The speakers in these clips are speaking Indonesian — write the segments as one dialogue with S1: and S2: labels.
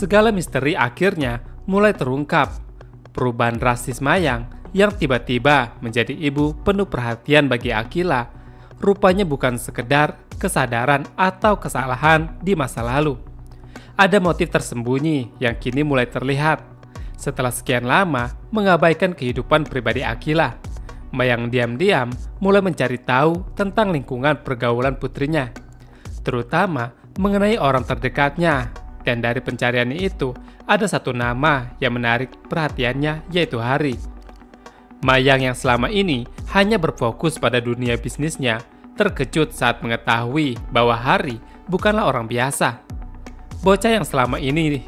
S1: segala misteri akhirnya mulai terungkap. Perubahan drastis Mayang yang tiba-tiba menjadi ibu penuh perhatian bagi Akila rupanya bukan sekedar kesadaran atau kesalahan di masa lalu. Ada motif tersembunyi yang kini mulai terlihat. Setelah sekian lama mengabaikan kehidupan pribadi Akila, Mayang diam-diam mulai mencari tahu tentang lingkungan pergaulan putrinya, terutama mengenai orang terdekatnya. Dan dari pencariannya itu, ada satu nama yang menarik perhatiannya, yaitu Hari. Mayang yang selama ini hanya berfokus pada dunia bisnisnya, terkejut saat mengetahui bahwa Hari bukanlah orang biasa. Bocah yang selama ini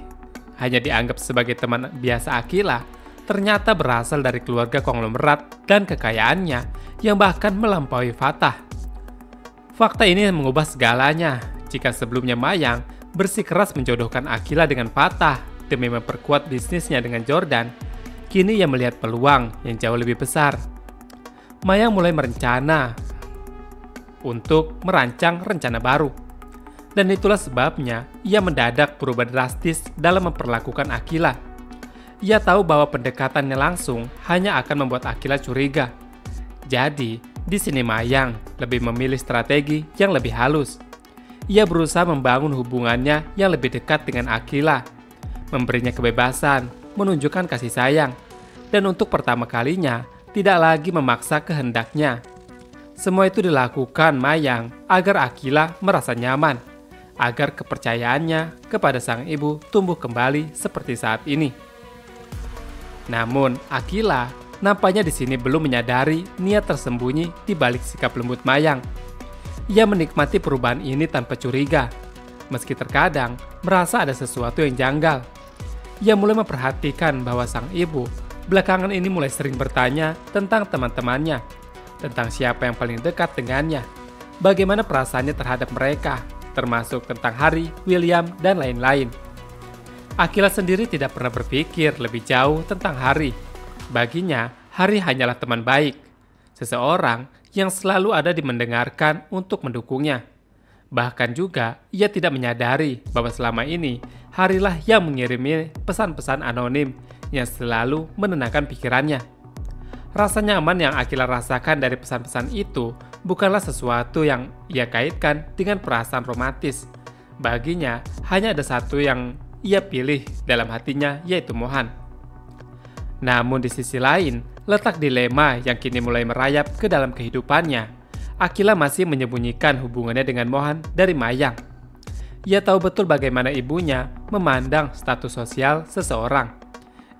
S1: hanya dianggap sebagai teman biasa Akila, ternyata berasal dari keluarga konglomerat dan kekayaannya yang bahkan melampaui Fatah. Fakta ini mengubah segalanya. Jika sebelumnya Mayang bersikeras menjodohkan Akila dengan Fatah demi memperkuat bisnisnya dengan Jordan, kini ia melihat peluang yang jauh lebih besar. Mayang mulai merencana untuk merancang rencana baru. Dan itulah sebabnya ia mendadak berubah drastis dalam memperlakukan Akila. Ia tahu bahwa pendekatannya langsung hanya akan membuat Akila curiga. Jadi, di sini Mayang lebih memilih strategi yang lebih halus. Ia berusaha membangun hubungannya yang lebih dekat dengan Akila, memberinya kebebasan, menunjukkan kasih sayang, dan untuk pertama kalinya tidak lagi memaksa kehendaknya. Semua itu dilakukan Mayang agar Akila merasa nyaman, agar kepercayaannya kepada sang ibu tumbuh kembali seperti saat ini. Namun, Akila nampaknya di sini belum menyadari niat tersembunyi di balik sikap lembut Mayang. Ia menikmati perubahan ini tanpa curiga, meski terkadang merasa ada sesuatu yang janggal. Ia mulai memperhatikan bahwa sang ibu belakangan ini mulai sering bertanya tentang teman-temannya, tentang siapa yang paling dekat dengannya, bagaimana perasaannya terhadap mereka, termasuk tentang Hari, William, dan lain-lain. Akila sendiri tidak pernah berpikir lebih jauh tentang Hari. Baginya, Hari hanyalah teman baik, seseorang yang selalu ada di mendengarkan untuk mendukungnya. Bahkan juga, ia tidak menyadari bahwa selama ini, Harilah yang mengirimi pesan-pesan anonim yang selalu menenangkan pikirannya. Rasa nyaman yang Akila rasakan dari pesan-pesan itu bukanlah sesuatu yang ia kaitkan dengan perasaan romantis. Baginya, hanya ada satu yang ia pilih dalam hatinya, yaitu Mohan. Namun di sisi lain, letak dilema yang kini mulai merayap ke dalam kehidupannya. Akila masih menyembunyikan hubungannya dengan Mohan dari Mayang. Ia tahu betul bagaimana ibunya memandang status sosial seseorang.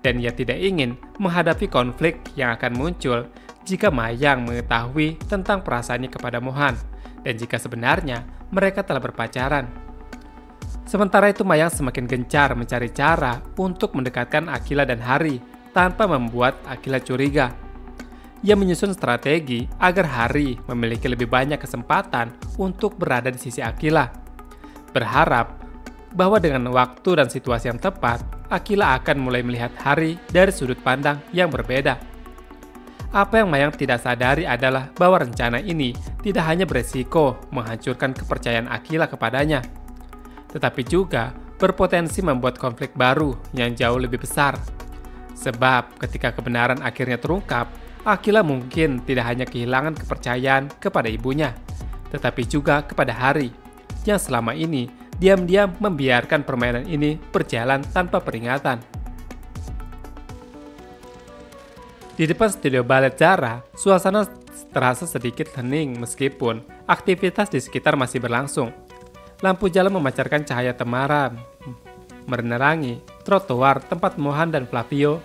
S1: Dan ia tidak ingin menghadapi konflik yang akan muncul jika Mayang mengetahui tentang perasaannya kepada Mohan, dan jika sebenarnya mereka telah berpacaran. Sementara itu Mayang semakin gencar mencari cara untuk mendekatkan Akila dan Hari tanpa membuat Akila curiga. Ia menyusun strategi agar Hari memiliki lebih banyak kesempatan untuk berada di sisi Akila. Berharap bahwa dengan waktu dan situasi yang tepat, Akila akan mulai melihat Hari dari sudut pandang yang berbeda. Apa yang Mayang tidak sadari adalah bahwa rencana ini tidak hanya beresiko menghancurkan kepercayaan Akila kepadanya, tetapi juga berpotensi membuat konflik baru yang jauh lebih besar. Sebab ketika kebenaran akhirnya terungkap, Akila mungkin tidak hanya kehilangan kepercayaan kepada ibunya, tetapi juga kepada Hari, yang selama ini diam-diam membiarkan permainan ini berjalan tanpa peringatan. Di depan studio balet Zara, suasana terasa sedikit hening meskipun aktivitas di sekitar masih berlangsung. Lampu jalan memancarkan cahaya temaram, menerangi trotoar tempat Mohan dan Flavio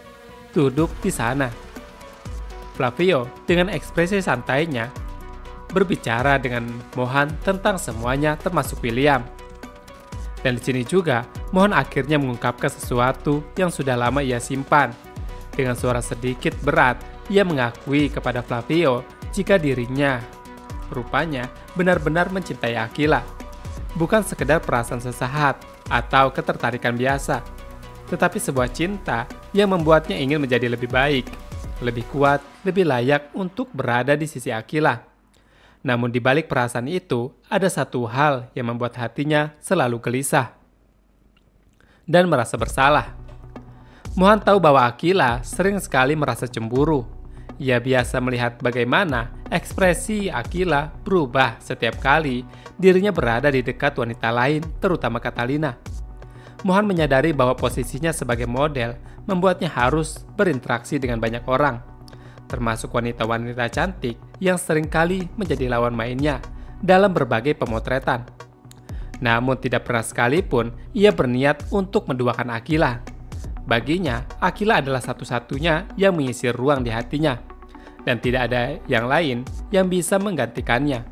S1: duduk di sana. Flavio dengan ekspresi santainya berbicara dengan Mohan tentang semuanya termasuk William. Dan di sini juga Mohan akhirnya mengungkapkan sesuatu yang sudah lama ia simpan. Dengan suara sedikit berat, ia mengakui kepada Flavio jika dirinya rupanya benar-benar mencintai Akila. Bukan sekedar perasaan sesaat atau ketertarikan biasa, tetapi sebuah cinta yang membuatnya ingin menjadi lebih baik, lebih kuat, lebih layak untuk berada di sisi Akila. Namun di balik perasaan itu, ada satu hal yang membuat hatinya selalu gelisah. dan merasa bersalah. Mohan tahu bahwa Akila sering sekali merasa cemburu. Ia biasa melihat bagaimana ekspresi Akila berubah setiap kali dirinya berada di dekat wanita lain, terutama Catalina. Mohan menyadari bahwa posisinya sebagai model membuatnya harus berinteraksi dengan banyak orang, termasuk wanita-wanita cantik yang seringkali menjadi lawan mainnya dalam berbagai pemotretan. Namun tidak pernah sekalipun ia berniat untuk menduakan Akila. Baginya, Akila adalah satu-satunya yang mengisi ruang di hatinya, dan tidak ada yang lain yang bisa menggantikannya.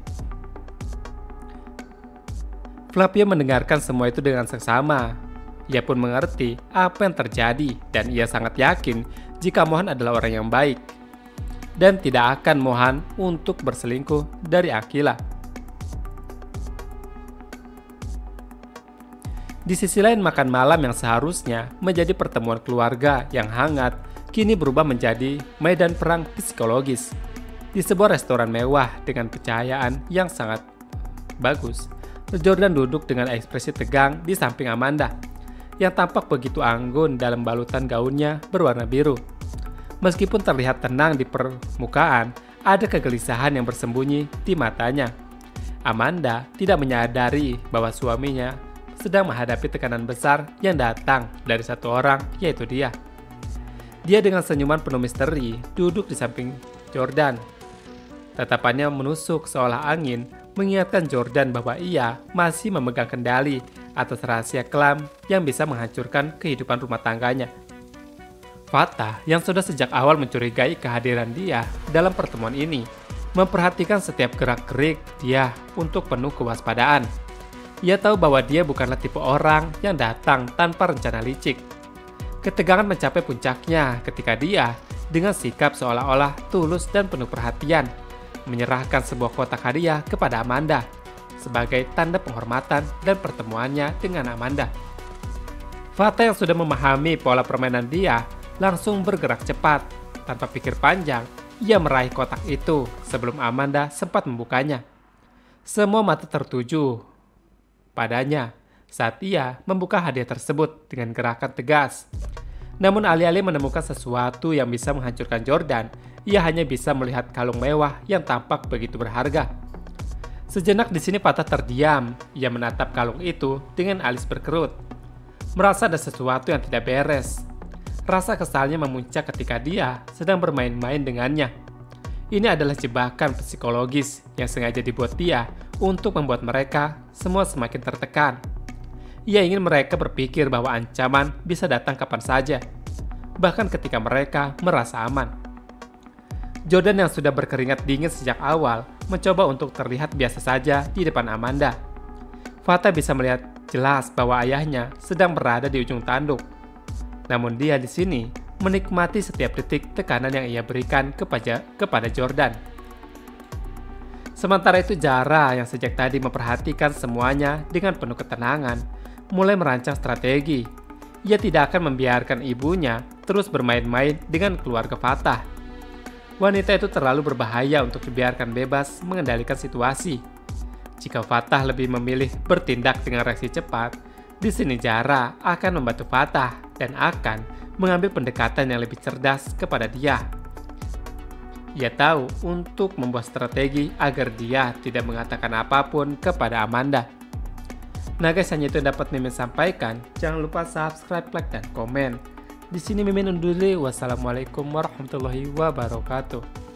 S1: Flavia mendengarkan semua itu dengan seksama. Ia pun mengerti apa yang terjadi dan ia sangat yakin jika Mohan adalah orang yang baik dan tidak akan Mohan untuk berselingkuh dari Akila. Di sisi lain, makan malam yang seharusnya menjadi pertemuan keluarga yang hangat kini berubah menjadi medan perang psikologis. Di sebuah restoran mewah dengan pencahayaan yang sangat bagus, Jordan duduk dengan ekspresi tegang di samping Amanda, yang tampak begitu anggun dalam balutan gaunnya berwarna biru. Meskipun terlihat tenang di permukaan, ada kegelisahan yang bersembunyi di matanya. Amanda tidak menyadari bahwa suaminya sedang menghadapi tekanan besar yang datang dari satu orang, yaitu dia. Dia dengan senyuman penuh misteri duduk di samping Jordan. Tatapannya menusuk seolah angin, mengingatkan Jordan bahwa ia masih memegang kendali atas rahasia kelam yang bisa menghancurkan kehidupan rumah tangganya. Fatah, yang sudah sejak awal mencurigai kehadiran dia dalam pertemuan ini, memperhatikan setiap gerak-gerik dia untuk penuh kewaspadaan. Ia tahu bahwa dia bukanlah tipe orang yang datang tanpa rencana licik. Ketegangan mencapai puncaknya ketika dia, dengan sikap seolah-olah tulus dan penuh perhatian, menyerahkan sebuah kotak hadiah kepada Amanda sebagai tanda penghormatan dan pertemuannya dengan Amanda. Fatah yang sudah memahami pola permainan dia langsung bergerak cepat. Tanpa pikir panjang, ia meraih kotak itu sebelum Amanda sempat membukanya. Semua mata tertuju padanya saat ia membuka hadiah tersebut dengan gerakan tegas. Namun alih-alih menemukan sesuatu yang bisa menghancurkan Jordan, ia hanya bisa melihat kalung mewah yang tampak begitu berharga. Sejenak di sini Fatah terdiam. Ia menatap kalung itu dengan alis berkerut, merasa ada sesuatu yang tidak beres. Rasa kesalnya memuncak ketika dia sedang bermain-main dengannya. Ini adalah jebakan psikologis yang sengaja dibuat dia untuk membuat mereka semua semakin tertekan. Ia ingin mereka berpikir bahwa ancaman bisa datang kapan saja, bahkan ketika mereka merasa aman. Jordan yang sudah berkeringat dingin sejak awal mencoba untuk terlihat biasa saja di depan Amanda. Fatah bisa melihat jelas bahwa ayahnya sedang berada di ujung tanduk. Namun dia di sini menikmati setiap detik tekanan yang ia berikan kepada Jordan. Sementara itu Zara yang sejak tadi memperhatikan semuanya dengan penuh ketenangan, mulai merancang strategi. Ia tidak akan membiarkan ibunya terus bermain-main dengan keluarga Fatah. Wanita itu terlalu berbahaya untuk dibiarkan bebas mengendalikan situasi. Jika Fatah lebih memilih bertindak dengan reaksi cepat, di sini Zara akan membantu Fatah dan akan mengambil pendekatan yang lebih cerdas kepada dia. Ia tahu untuk membuat strategi agar dia tidak mengatakan apapun kepada Amanda. Nah guys, hanya itu yang dapat Mimin sampaikan. Jangan lupa subscribe, like, dan komen. Di sini Mimin undur diri. Wassalamualaikum warahmatullahi wabarakatuh.